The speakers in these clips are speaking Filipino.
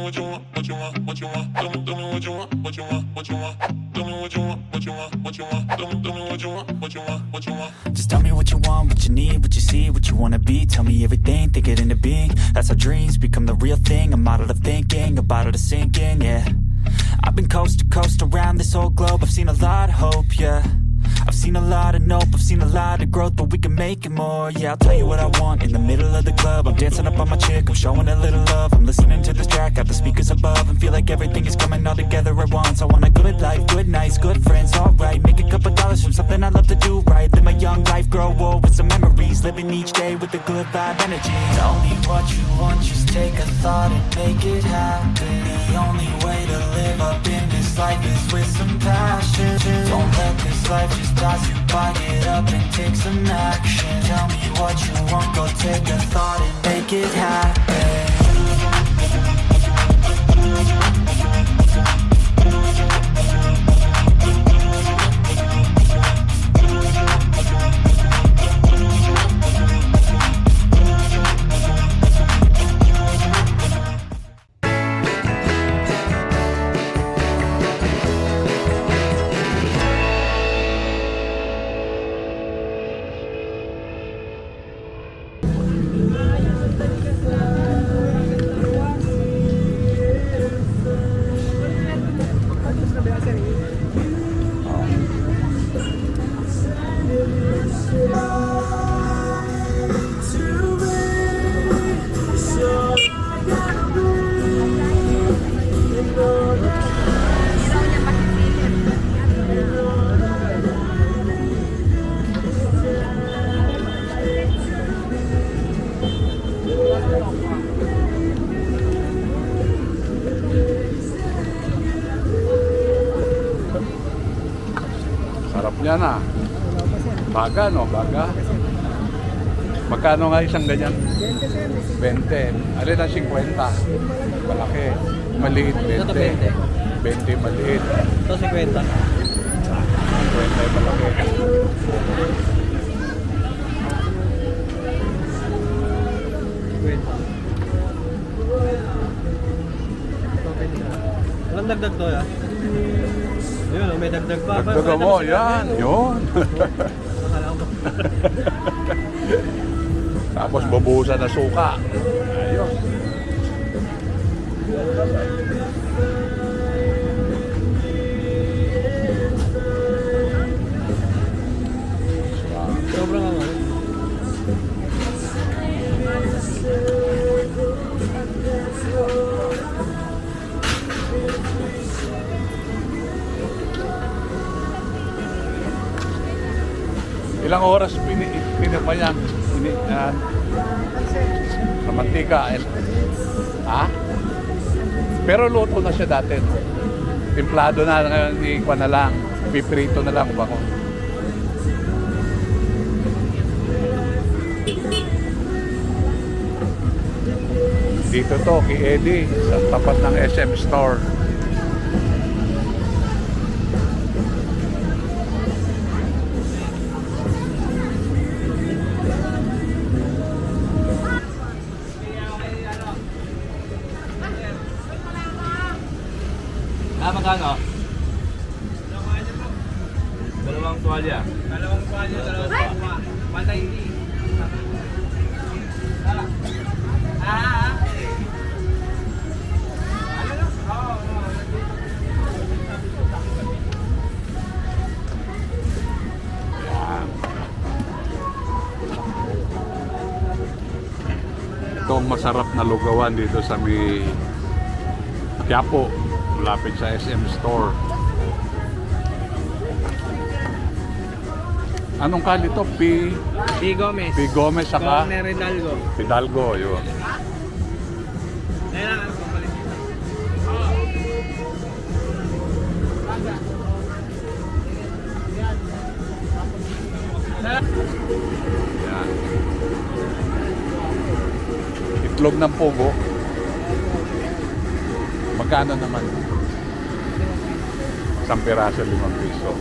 what you want, what you want, what you want. Tell me what you want, what you want, what you want. Tell me what you want, what you want, what you want. Tell me what you want, what you want, what you want. Just tell me what you want, what you need, what you see, what you wanna be. Tell me everything, think it into being. That's how dreams become the real thing. A model of thinking, a bottle to sink in, yeah. I've been coast to coast around this whole globe. I've seen a lot of hope, yeah. I've seen a lot of nope, I've seen a lot of growth, but we can make it more, yeah. I'll tell you what I want in the middle of the club. I'm dancing up on my chick, I'm showing a little love. I'm listening to this track, got the speakers above, and feel like everything is coming all together at once. I want a good life, good nights, good friends, alright. Make a couple dollars from something I love to do right. Live my young life, grow old with some memories. Living each day with a good vibe energy. Tell me what you want, just take a thought and make it happen. The only way to live up in this life is with some passion. Don't let this life just pass you by, get up and take some action. Tell me what you want, go take a thought and make it happen. Sarap niya na. Baga, no? Baga. Magkano nga isang ganyan? 20. Alin ang 50? Malaki. Maliit, 20. 20 maliit. Ito 50. 50 malaki. Walang dagdag to, ya? Yun, may dagdag pa. Dagdagan mo, yan. Yun. Tapos bubuhusan na suka. Ayos. Sobrang ano. Ilang oras pinapa yan? Sa mantika. Ha? Pero luto na siya dati. No? Timplado na ngayon, ikuha na lang. Piprito na lang bako. Dito to, kay Eddie, sa tapat ng SM Store. Magkano? Dalawang tuwalya. Dalawang tuwalya, dalawang tuwalya. Patay hindi. Ito ang masarap na lugawan dito sa may Quiapo, malapit sa SM Store. Anong kali to? P. Gomez. P. Gomez saka Ridalgo. Hidalgo, yun. Kailangan ko palit. Yan. Itlog ng pugo. Magkano naman? Isang piraso, 5 piso.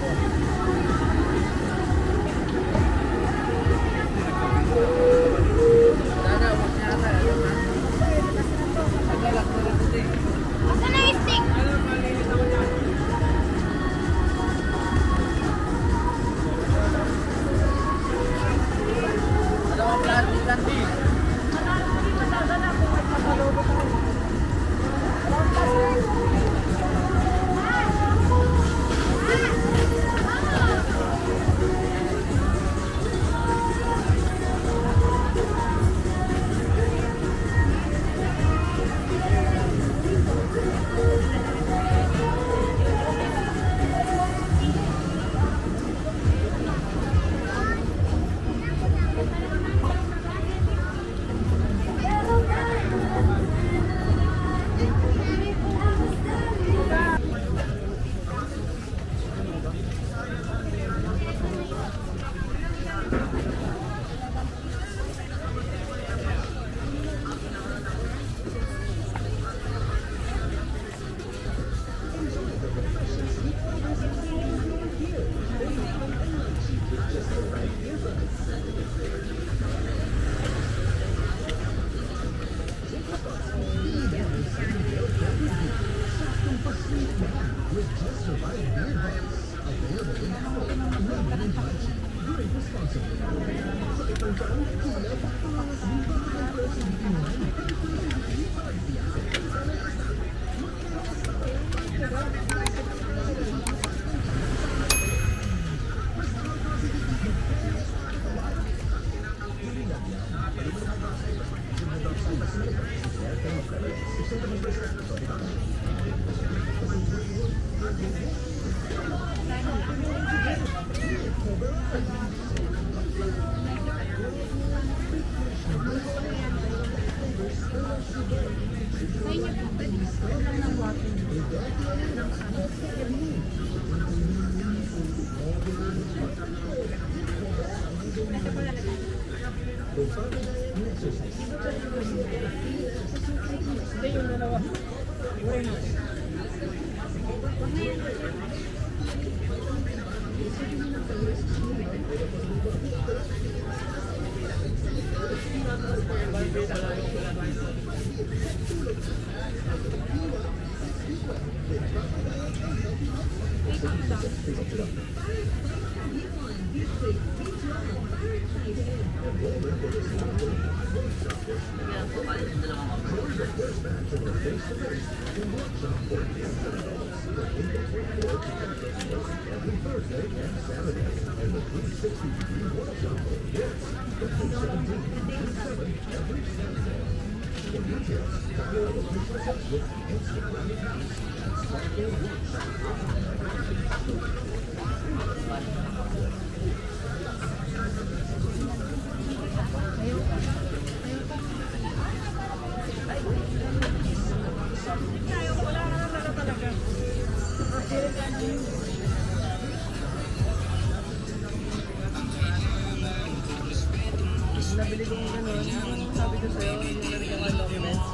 Nabili ko yung gano'n, yung sabi ko sa'yo, yung nalagyan ko ng documents.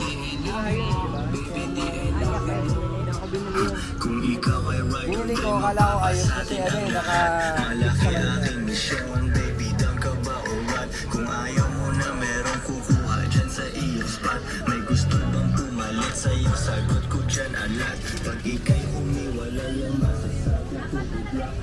Hindi na yun, di ba? Ako binili yun. Kung ikaw ay right, Binili ko, akala ko ayos kasi ano eh, malaki aking misyon, baby, down ka ba o what? Kung ayaw mo na merong kukuha dyan sa iyong spot. May gusto bang pumalit sa'yo, sagot ko dyan alat. Pag ika'y umiwala lang masasabi ko bigla.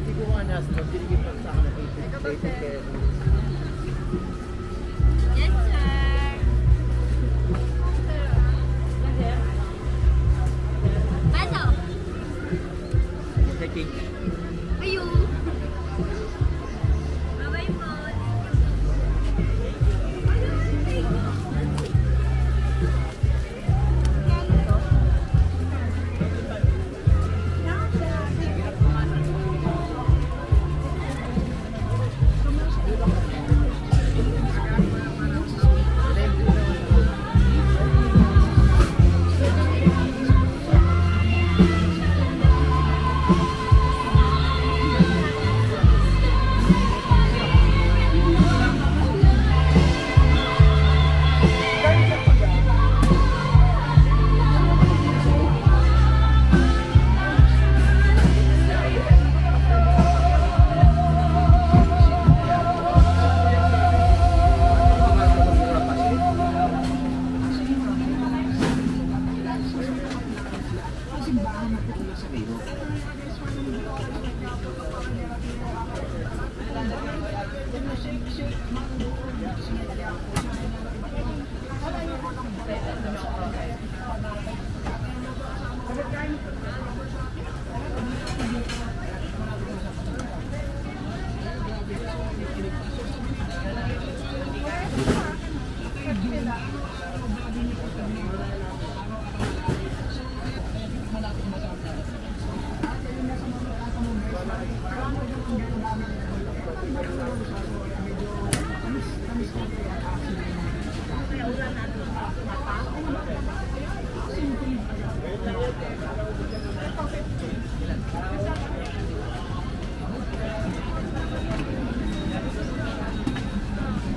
Hindi ko nga nasa, diligid pa sa akin ng 80. Yes, sir. Paano? Checking. Ayun. Bye-bye po.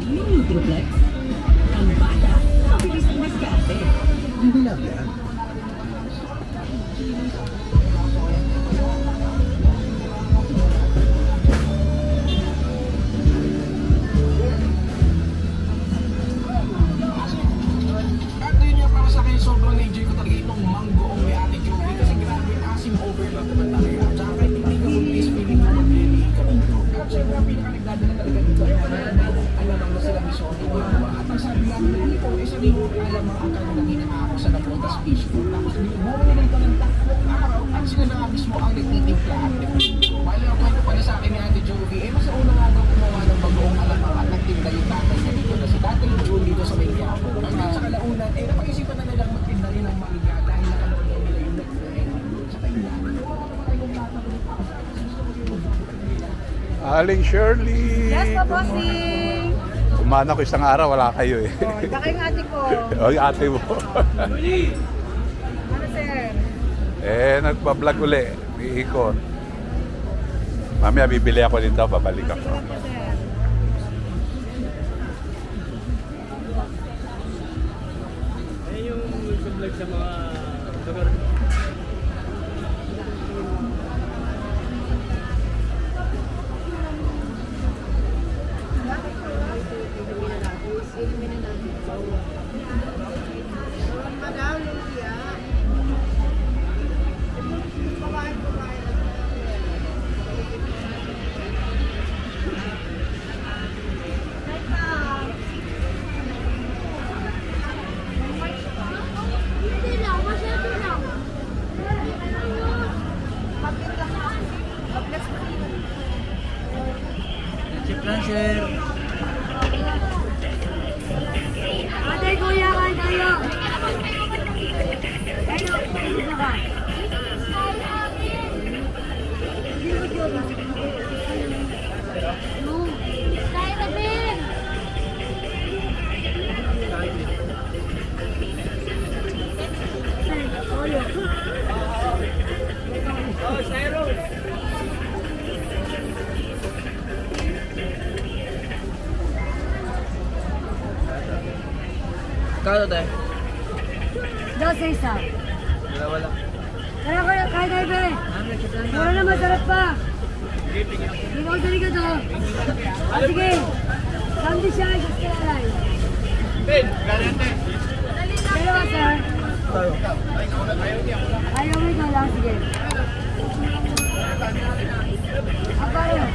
Mini Duplex. Ang bata, mabilis na maskate. Hindi lang yan. At yun nga para sa akin, sobrang enjoy ko talaga itong mango may ate Joey kasi grabe asim overload naman talaga. Tsaka kahit hindi ka mag-taste feeling mo mag-really ka dito. At syempre ang pinaka-nagdadala talaga dito ay alamang na sila mismo. At ang sabi namin dito, isa rin alamang ang kanilang ako sa Napotas Fish Food. Tapos bumili nila ito ng tatlong araw at sila na nga mismo ang nagtitimpla. Bali ang kwento pala sa akin ni ate Joey, mas sa unang araw gumawa ng bagoong alamang at nagtinda yung tatay niya dito na si tatay Joey dito sa may Quiapo. Hanggang sa kalaunan, napag-isipan na nilang magtinda rin ng mangga dahil nakanood nila yung nag-trend sa kanya. Aling Shirley! Yes, po, bossing! Umana ko isang araw, wala kayo eh. Baka yung ate ko. O, yung ate mo. Ano, sir? Nagpa-vlog uli. Iikot. Mamaya bibili ako dito, babalik ako. Ano po, sir? Eh, yung vlog sa mga lugar. Hindi lang, masyado lang. Chip lang, sir. Ate, kuya, kain tayo. Ano, isa ka? No. Tayo na, Ben. Kano tayo? 12 isa. Dalawa lang. Kaya ko yung kain tayo, Ben. Mura na masarap pa. Hindi ko sa likod, oh. Sige. Samdi siya, just kaya Ben, ganyan Dalawa, sir. Ayaw mo ikaw lang, sige. Aparo.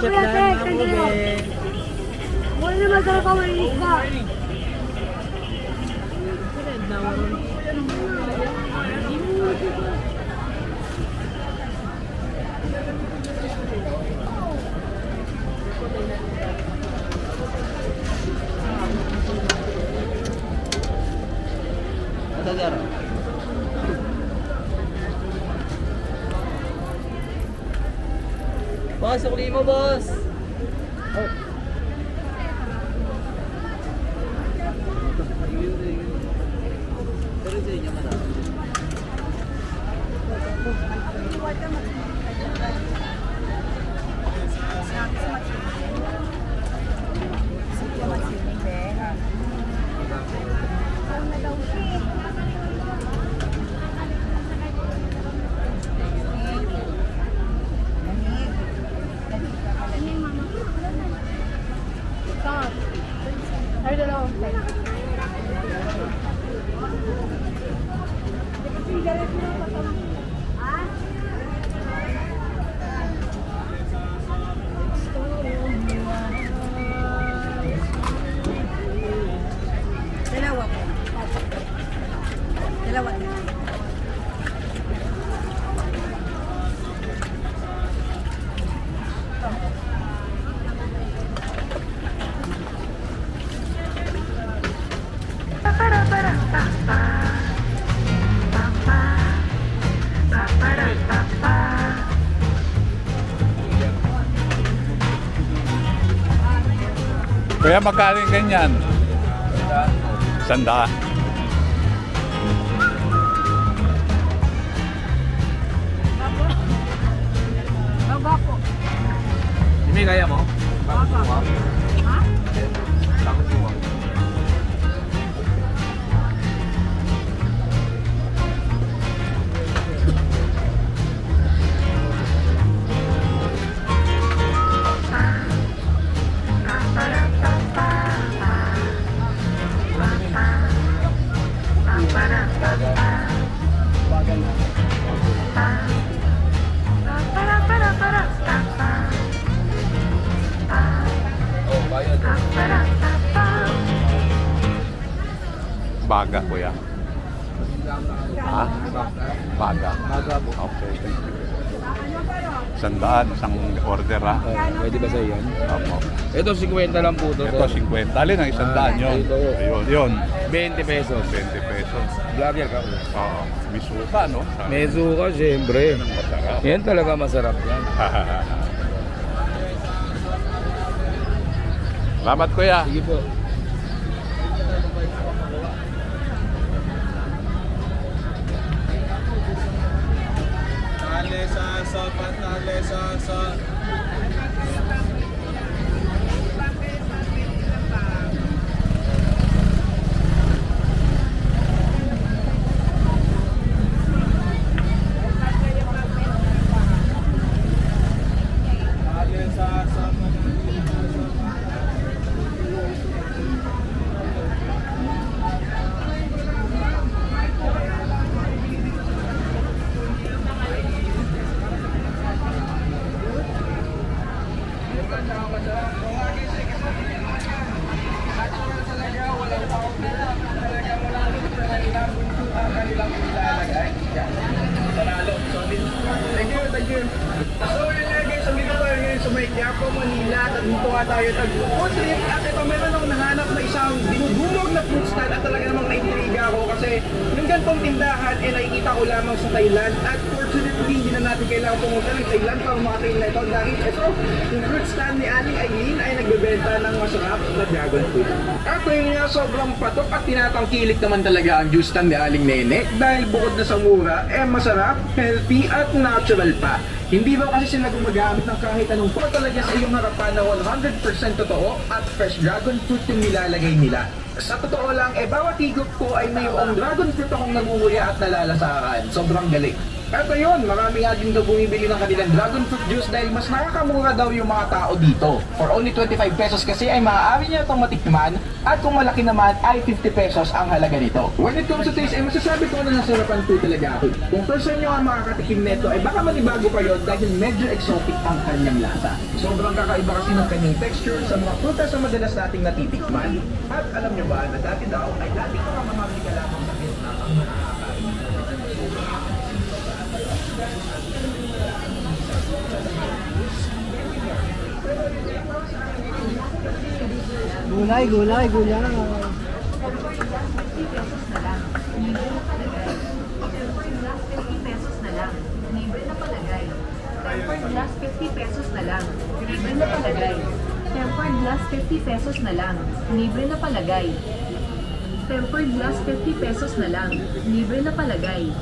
Kuya, kandilo. Mura na masarap pa, malinis pa. Boss, ukli mo, boss. Ay, dalawang tayo. Dalawa po. Dalawa po. Kuya, magkano yung ganyan? 100. Baba po. Hindi kaya mo? Baba. Ha? Baga, kuya. Ha? Baga. Baga po. Okay, thank you. 100, isang order ha. Pwede ba sa'yo yan? Opo. Ito 50 lang po ito. Ito 50. Alin ang 100 yun? ito. Ayun, yun. 20 pesos. 20 pesos. Vlogger ka. Oo. Misuka, no? Mezuka, syempre. Masarap. Yan talaga masarap yan. Salamat, kuya. Sige po. Thank you. So yun nga guys, dito tayo ngayon sa may Quiapo, Manila. At dito nga tayo tag-food trip. At ito meron akong nahanap na isang dinugumog na fruit stand. At talaga namang naintriga ako kasi yung gantong tindahan nakikita ko lamang sa Thailand. At fortunately, hindi na natin kailangan pumunta ng Thailand para makatayin na ito. Dahil ito, yung fruit stand ni Aling Aileen ay nagbebenta ng masarap na dragon fruit. At yun nga, sobrang patok at tinatangkilik naman talaga ang juice stand ni Aling Nene. Dahil bukod na sa mura, masarap, healthy at natural pa. Hindi ba kasi sila gumagamit ng kahit anong po talaga sa iyong harapan na 100% totoo at fresh dragon fruit yung nilalagay nila. Sa totoo lang, bawat higop ko ay mayroong dragon fruit akong nangunguya at nalalasakan. Sobrang galing. At ayun, marami nga din daw bumibili ng kanilang dragon fruit juice dahil mas nakakamura daw yung mga tao dito. For only 25 pesos kasi ay maaari niya itong matikman at kung malaki naman ay 50 pesos ang halaga nito. When it comes to taste, ay masasabi ko na nasarapan po talaga ako. Kung first time nyo nga makakatikim nito ay baka manibago pa yun dahil medyo exotic ang kanyang lasa. Sobrang kakaiba kasi ng kanyang texture sa mga prutas na madalas nating natitikman. At alam nyo ba na dati daw ay dati ko ang mamamili ka lamang sa Vietnam ang nakakakain. Gulay, gulay, gulay. Pesos na lang. Libre na palagay. Tempered glass 50 pesos na lang. Libre na palagay. Tempered glass 50 pesos na lang. Libre na palagay. Tempered glass 50 pesos na lang. Libre na palagay.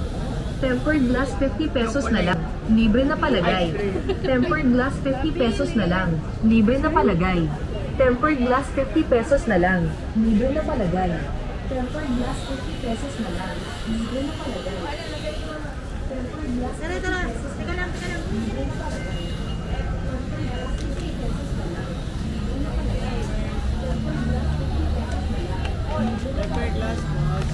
Tempered glass 50 pesos na lang. Libre na palagay. Tempered glass 50 pesos na lang. Libre na palagay. Tempered glass 50 pesos na lang. Libre na palagay. Tempered glass 50 pesos na lang. Libre na palagay. Tempered glass 50 pesos na lang. Libre na palagay. Tempered glass, boss.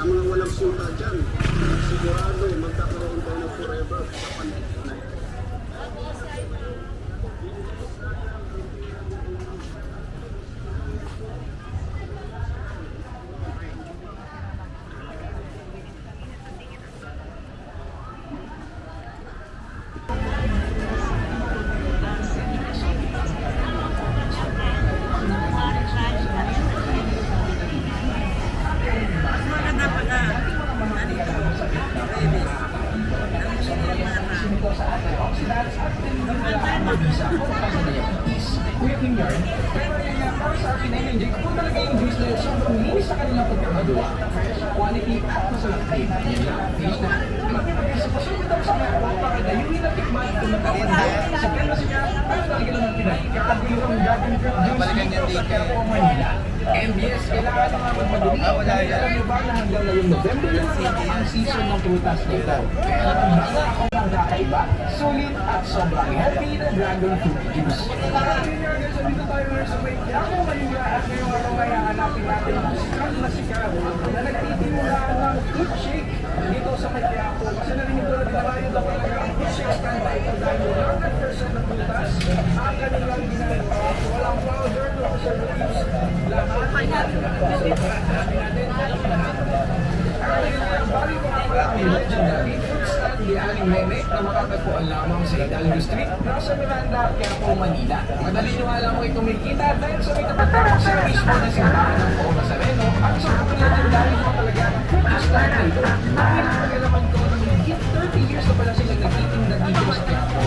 Sa mga walang syuta dyan, sigurado magkakaroon tayo ng forever sa panahon na ito. Kuya King Yarn, pero para sa akin ay hindi kung talaga yung juice na yun, sobrang linis sa kanilang pagkakagawa. Quality at masarap din. Yan lang ang taste na. Sa pasunod daw sa mga kapag yung hinatikman, kung nakakita, sa kanya siya, balikan naman pinagkakagulong Dragon Fruit Juice dito sa Quiapo, Manila. And yes, kailangan na nga magmadali. Dahil alam niyo ba na hanggang ngayong November lang ang season ng prutas nito. Kaya naman baka ako ang kakaiba, sulit at sobrang healthy na Dragon Fruit Juice. Dito tayo ngayon sa may Quiapo, Manila at ngayong araw ay hahanapin natin ang sikat na sikat na nagtitimula ng fruit shake dito sa may Quiapo. Kasi narinig ko na dinarayo daw talaga ang fruit shake stand na ito dahil 100% na prutas ang kanilang ginagawa. Walang powder, no preservatives, lahat. Bali mga pala ang legendary fruit stand ni Aling Meme na makatagpuan lamang sa Hidalgo Street, nasa Miranda, Quiapo, Manila. Madali nyo nga lamang itong makikita dahil sa may tapat na sa mismo na simbahan ng Pao Nazareno at sa mga legendary mo talaga ng fruit stand na ito. Dahil pag-alaman ko na higit 30 years na pala silang nagtitinda dito sa Quiapo.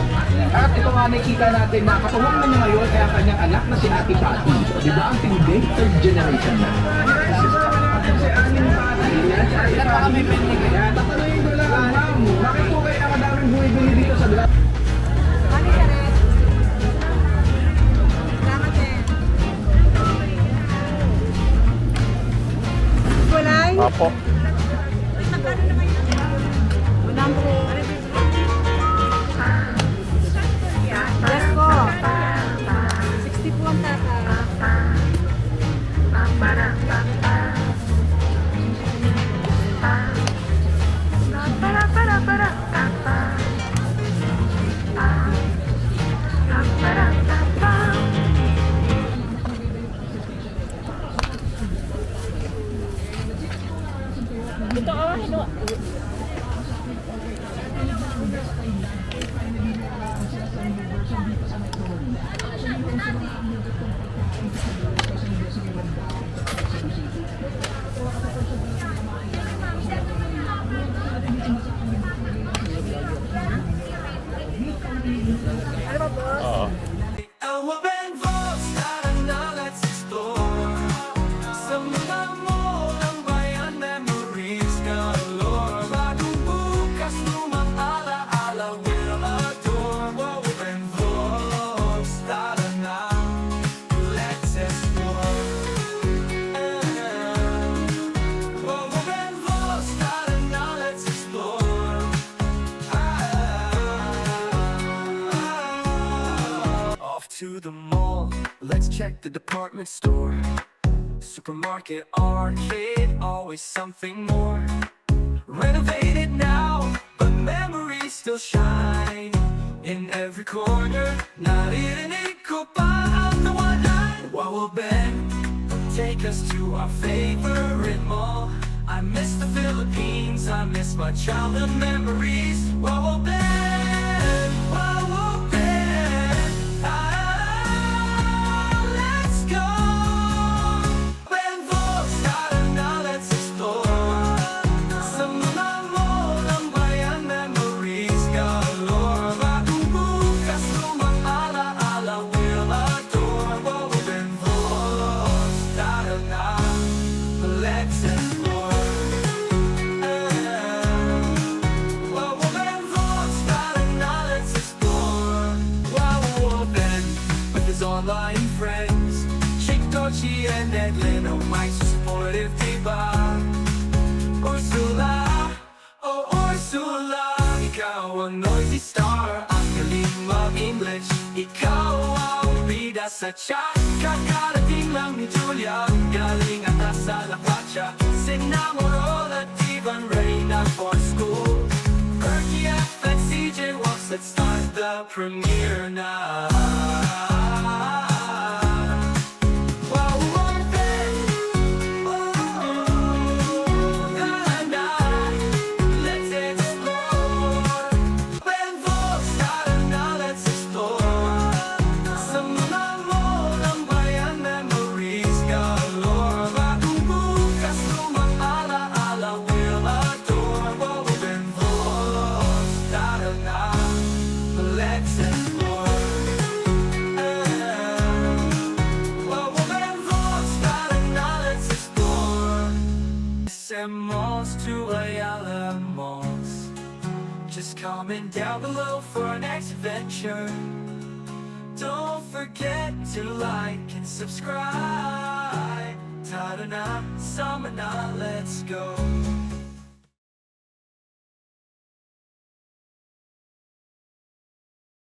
At ito nga nakikita natin na katuwang na niya ngayon ay ang kanyang anak na si Ate Patty. Di ba ang tindi? Third generation na. Kasi aning Patty, yan baka may pending kaya. Tatanungin ko lang, ma'am, bakit po kayo nakadaming bumibili dito sa vlog? Apo. Yes po. 60 po ang tata. To the mall, let's check the department store. Supermarket, arcade, always something more. Renovated now, but memories still shine. In every corner, narinig ko pa ang tawanan. Wow, Ben, take us to our favorite mall. I miss the Philippines, I miss my childhood memories. Wow, Ben, wow, Ben. Online friends, Chick Dochi and Edlin, oh my supportive diba. Ursula, oh Ursula, ikaw ang noisy star, ang galing mag-English, ikaw ang bida sa chat. Kakarating lang ni Julia, galing atas sa La Pacha, Sinamoro at Ivan Reyna for school. Perky F and CJ Walks, let's start the premiere now. Malls to Ayala Malls, just comment down below for our next adventure. Don't forget to like and subscribe. Tara na, sama na, let's go.